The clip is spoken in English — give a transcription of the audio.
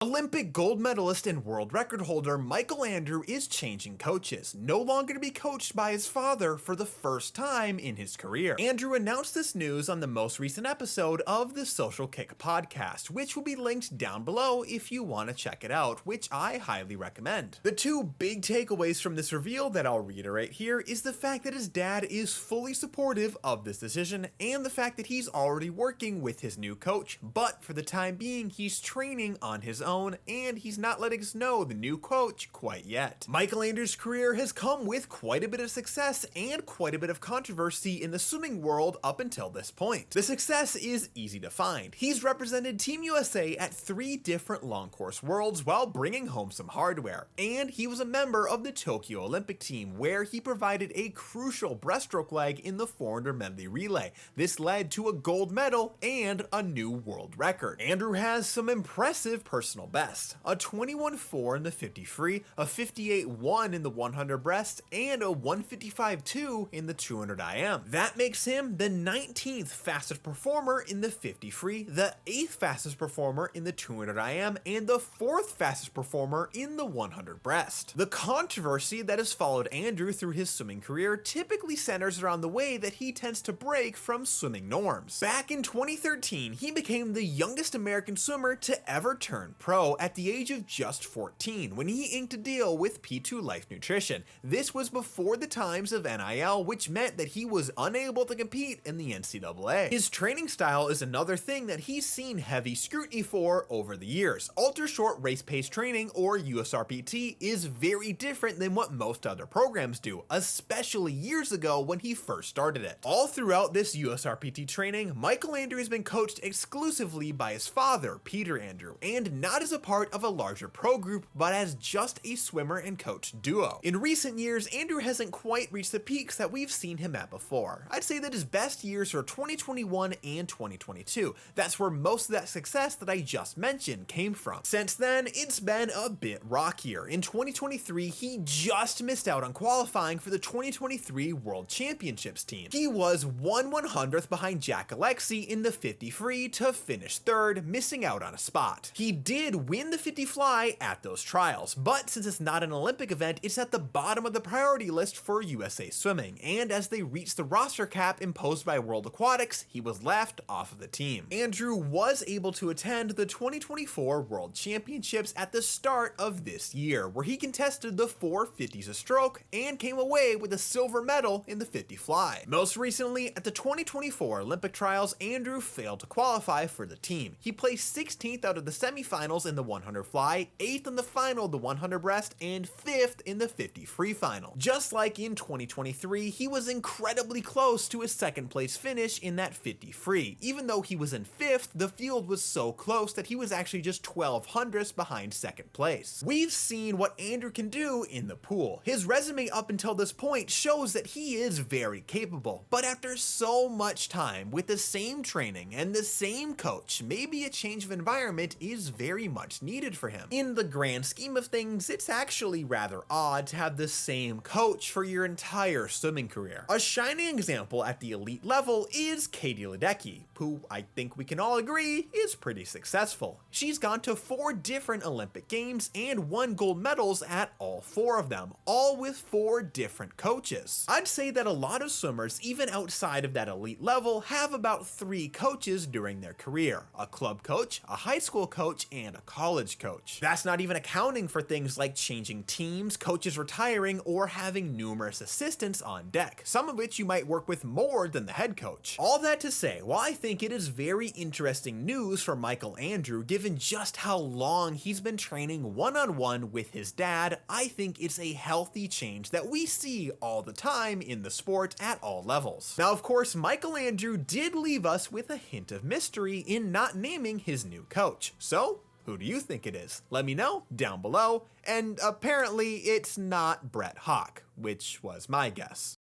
Olympic gold medalist and world record holder Michael Andrew is changing coaches, no longer to be coached by his father for the first time in his career. Andrew announced this news on the most recent episode of the Social Kick podcast, which will be linked down below if you want to check it out, which I highly recommend. The two big takeaways from this reveal that I'll reiterate here is the fact that his dad is fully supportive of this decision and the fact that he's already working with his new coach, but for the time being he's training on his own and he's not letting us know the new coach quite yet. Michael Andrew's career has come with quite a bit of success and quite a bit of controversy in the swimming world up until this point. The success is easy to find. He's represented Team USA at 3 different long course worlds while bringing home some hardware, and he was a member of the Tokyo Olympic team where he provided a crucial breaststroke leg in the 400 medley relay. This led to a gold medal and a new world record. Andrew has some impressive personal best, a 21.4 in the 50 free, a 58.1 in the 100 breast, and a 155.2 in the 200 IM. That makes him the 19th fastest performer in the 50 free, the 8th fastest performer in the 200 IM, and the 4th fastest performer in the 100 breast. The controversy that has followed Andrew through his swimming career typically centers around the way that he tends to break from swimming norms. Back in 2013, he became the youngest American swimmer to ever turn pro at the age of just 14 when he inked a deal with P2 Life Nutrition. This was before the times of NIL, which meant that he was unable to compete in the NCAA. His training style is another thing that he's seen heavy scrutiny for over the years. Ultra short race pace training, or USRPT, is very different than what most other programs do, especially years ago when he first started it. All throughout this USRPT training, Michael Andrew has been coached exclusively by his father, Peter Andrew, and not as a part of a larger pro group, but as just a swimmer and coach duo. In recent years, Andrew hasn't quite reached the peaks that we've seen him at before. I'd say that his best years are 2021 and 2022. That's where most of that success that I just mentioned came from. Since then, it's been a bit rockier. In 2023, he just missed out on qualifying for the 2023 World Championships team. He was 1/100th behind Jack Alexey in the 50 free to finish 3rd, missing out on a spot. He did win the 50 fly at those trials, but since it's not an Olympic event, it's at the bottom of the priority list for USA Swimming, and as they reached the roster cap imposed by World Aquatics, he was left off of the team. Andrew was able to attend the 2024 World Championships at the start of this year, where he contested the 450s a stroke and came away with a silver medal in the 50 fly. Most recently, at the 2024 Olympic trials, Andrew failed to qualify for the team. He placed 16th out of the semifinals in the 100 fly, 8th in the final of the 100 breast, and 5th in the 50 free final. Just like in 2023, he was incredibly close to his 2nd place finish in that 50 free. Even though he was in 5th, the field was so close that he was actually just 12 hundredths behind 2nd place. We've seen what Andrew can do in the pool. His resume up until this point shows that he is very capable, but after so much time with the same training and the same coach, maybe a change of environment is very much needed for him. In the grand scheme of things, it's actually rather odd to have the same coach for your entire swimming career. A shining example at the elite level is Katie Ledecky, who I think we can all agree is pretty successful. She's gone to 4 different Olympic Games and won gold medals at all 4 of them, all with 4 different coaches. I'd say that a lot of swimmers, even outside of that elite level, have about 3 coaches during their career: a club coach, a high school coach, and a college coach. That's not even accounting for things like changing teams, coaches retiring, or having numerous assistants on deck, some of which you might work with more than the head coach. All that to say, while I think it is very interesting news for Michael Andrew given just how long he's been training one-on-one with his dad, I think it's a healthy change that we see all the time in the sport at all levels. Now, of course, Michael Andrew did leave us with a hint of mystery in not naming his new coach. So, who do you think it is? Let me know down below. And apparently it's not Brett Hawk, which was my guess.